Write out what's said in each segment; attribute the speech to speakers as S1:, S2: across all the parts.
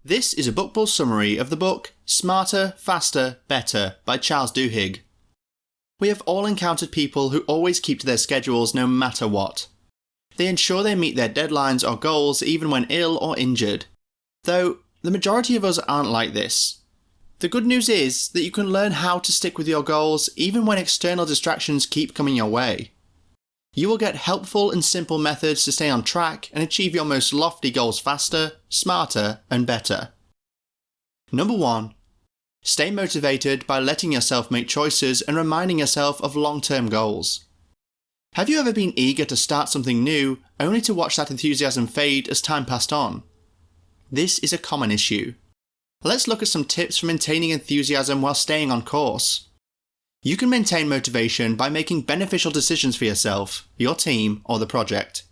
S1: This is a book buzz summary of the book Smarter, Faster, Better by Charles Duhigg. We have all encountered people who always keep to their schedules no matter what. They ensure they meet their deadlines or goals even when ill or injured. Though, the majority of us aren't like this. The good news is that you can learn how to stick with your goals even when external distractions keep coming your way. You will get helpful and simple methods to stay on track and achieve your most lofty goals faster, smarter, and better. Number 1. Stay motivated by letting yourself make choices and reminding yourself of long-term goals. Have you ever been eager to start something new, only to watch that enthusiasm fade as time passed on? This is a common issue. Let's look at some tips for maintaining enthusiasm while staying on course. You can maintain motivation by making beneficial decisions for yourself, your team, or the project.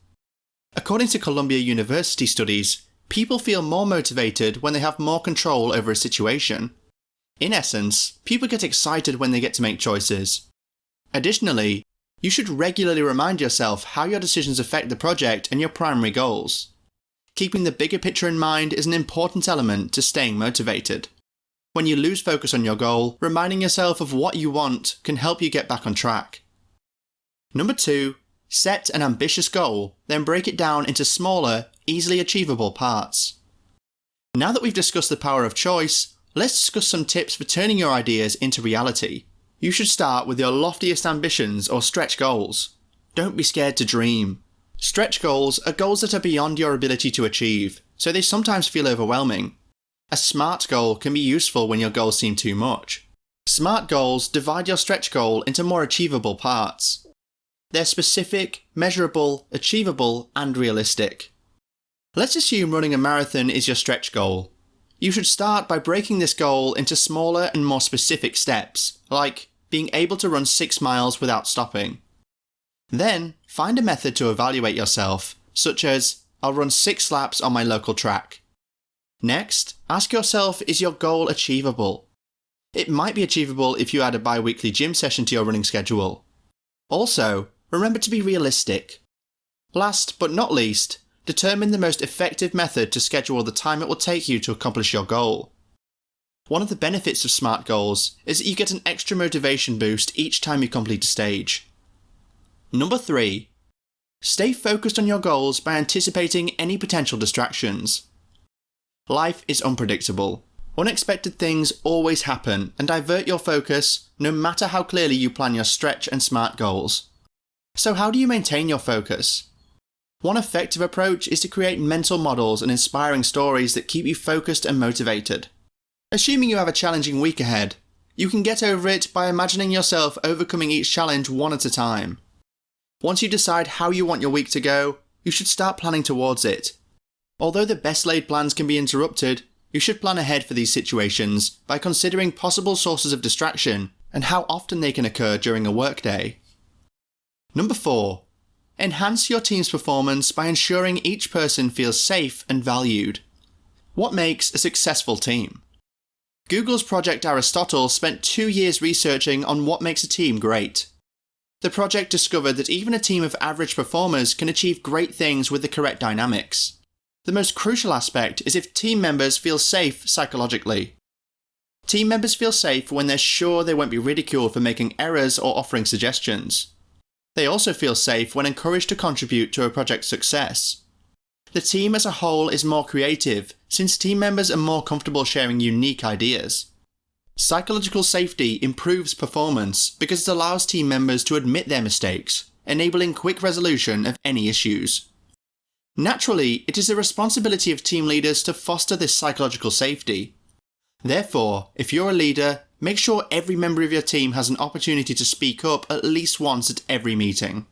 S1: According to Columbia University studies, people feel more motivated when they have more control over a situation. In essence, people get excited when they get to make choices. Additionally, you should regularly remind yourself how your decisions affect the project and your primary goals. Keeping the bigger picture in mind is an important element to staying motivated. When you lose focus on your goal, reminding yourself of what you want can help you get back on track. Number 2. Set an ambitious goal, then break it down into smaller, easily achievable parts. Now that we've discussed the power of choice, let's discuss some tips for turning your ideas into reality. You should start with your loftiest ambitions or stretch goals. Don't be scared to dream. Stretch goals are goals that are beyond your ability to achieve, so they sometimes feel overwhelming. A SMART goal can be useful when your goals seem too much. SMART goals divide your stretch goal into more achievable parts. They're specific, measurable, achievable, and realistic. Let's assume running a marathon is your stretch goal. You should start by breaking this goal into smaller and more specific steps, like being able to run 6 miles without stopping. Then, find a method to evaluate yourself, such as, I'll run 6 laps on my local track. Next, ask yourself, is your goal achievable? It might be achievable if you add a bi-weekly gym session to your running schedule. Also, remember to be realistic. Last but not least, determine the most effective method to schedule the time it will take you to accomplish your goal. One of the benefits of SMART goals is that you get an extra motivation boost each time you complete a stage. Number 3. Stay focused on your goals by anticipating any potential distractions. Life is unpredictable. Unexpected things always happen and divert your focus no matter how clearly you plan your stretch and SMART goals. So how do you maintain your focus? One effective approach is to create mental models and inspiring stories that keep you focused and motivated. Assuming you have a challenging week ahead, you can get over it by imagining yourself overcoming each challenge one at a time. Once you decide how you want your week to go, you should start planning towards it. Although the best laid plans can be interrupted, you should plan ahead for these situations by considering possible sources of distraction and how often they can occur during a workday. Number 4. Enhance your team's performance by ensuring each person feels safe and valued. What makes a successful team? Google's Project Aristotle spent 2 years researching on what makes a team great. The project discovered that even a team of average performers can achieve great things with the correct dynamics. The most crucial aspect is if team members feel safe psychologically. Team members feel safe when they're sure they won't be ridiculed for making errors or offering suggestions. They also feel safe when encouraged to contribute to a project's success. The team as a whole is more creative, since team members are more comfortable sharing unique ideas. Psychological safety improves performance because it allows team members to admit their mistakes, enabling quick resolution of any issues. Naturally, it is the responsibility of team leaders to foster this psychological safety. Therefore, if you're a leader, make sure every member of your team has an opportunity to speak up at least once at every meeting.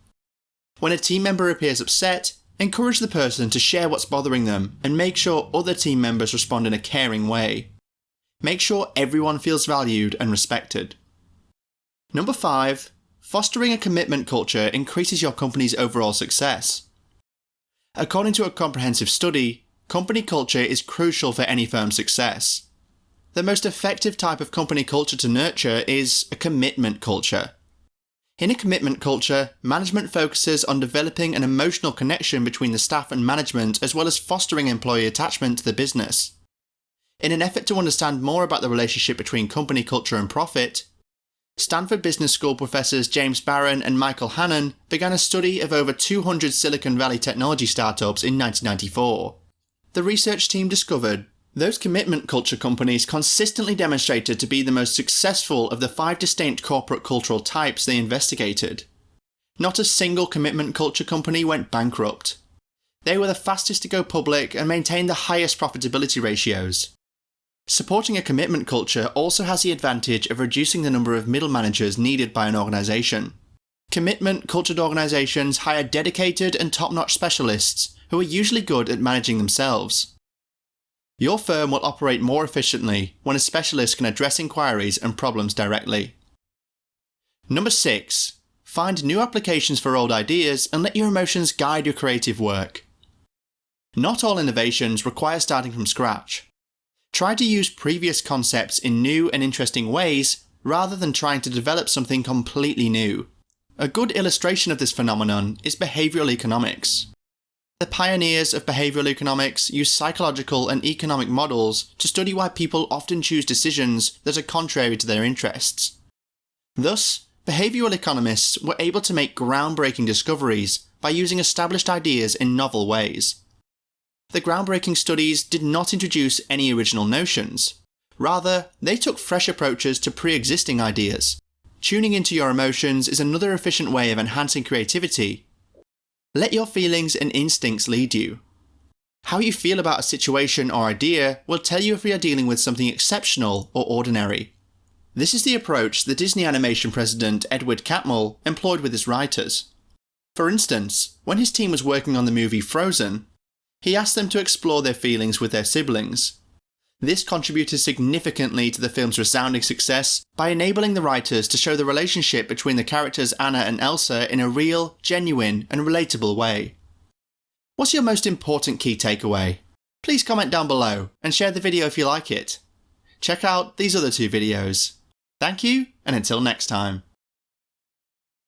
S1: When a team member appears upset, encourage the person to share what's bothering them and make sure other team members respond in a caring way. Make sure everyone feels valued and respected. Number 5. Fostering a commitment culture increases your company's overall success. According to a comprehensive study, company culture is crucial for any firm's success. The most effective type of company culture to nurture is a commitment culture. In a commitment culture, management focuses on developing an emotional connection between the staff and management as well as fostering employee attachment to the business. In an effort to understand more about the relationship between company culture and profit, Stanford Business School professors James Barron and Michael Hannon began a study of over 200 Silicon Valley technology startups in 1994. The research team discovered those commitment culture companies consistently demonstrated to be the most successful of the 5 distinct corporate cultural types they investigated. Not a single commitment culture company went bankrupt. They were the fastest to go public and maintained the highest profitability ratios. Supporting a commitment culture also has the advantage of reducing the number of middle managers needed by an organisation. Commitment-cultured organisations hire dedicated and top-notch specialists who are usually good at managing themselves. Your firm will operate more efficiently when a specialist can address inquiries and problems directly. Number 6. Find new applications for old ideas and let your emotions guide your creative work. Not all innovations require starting from scratch. Try to use previous concepts in new and interesting ways rather than trying to develop something completely new. A good illustration of this phenomenon is behavioural economics. The pioneers of behavioural economics use psychological and economic models to study why people often choose decisions that are contrary to their interests. Thus, behavioural economists were able to make groundbreaking discoveries by using established ideas in novel ways. The groundbreaking studies did not introduce any original notions. Rather, they took fresh approaches to pre-existing ideas. Tuning into your emotions is another efficient way of enhancing creativity. Let your feelings and instincts lead you. How you feel about a situation or idea will tell you if you are dealing with something exceptional or ordinary. This is the approach the Disney animation president Edward Catmull employed with his writers. For instance, when his team was working on the movie Frozen, he asked them to explore their feelings with their siblings. This contributed significantly to the film's resounding success by enabling the writers to show the relationship between the characters Anna and Elsa in a real, genuine, and relatable way. What's your most important key takeaway? Please comment down below and share the video if you like it. Check out these other 2 videos. Thank you, and until next time.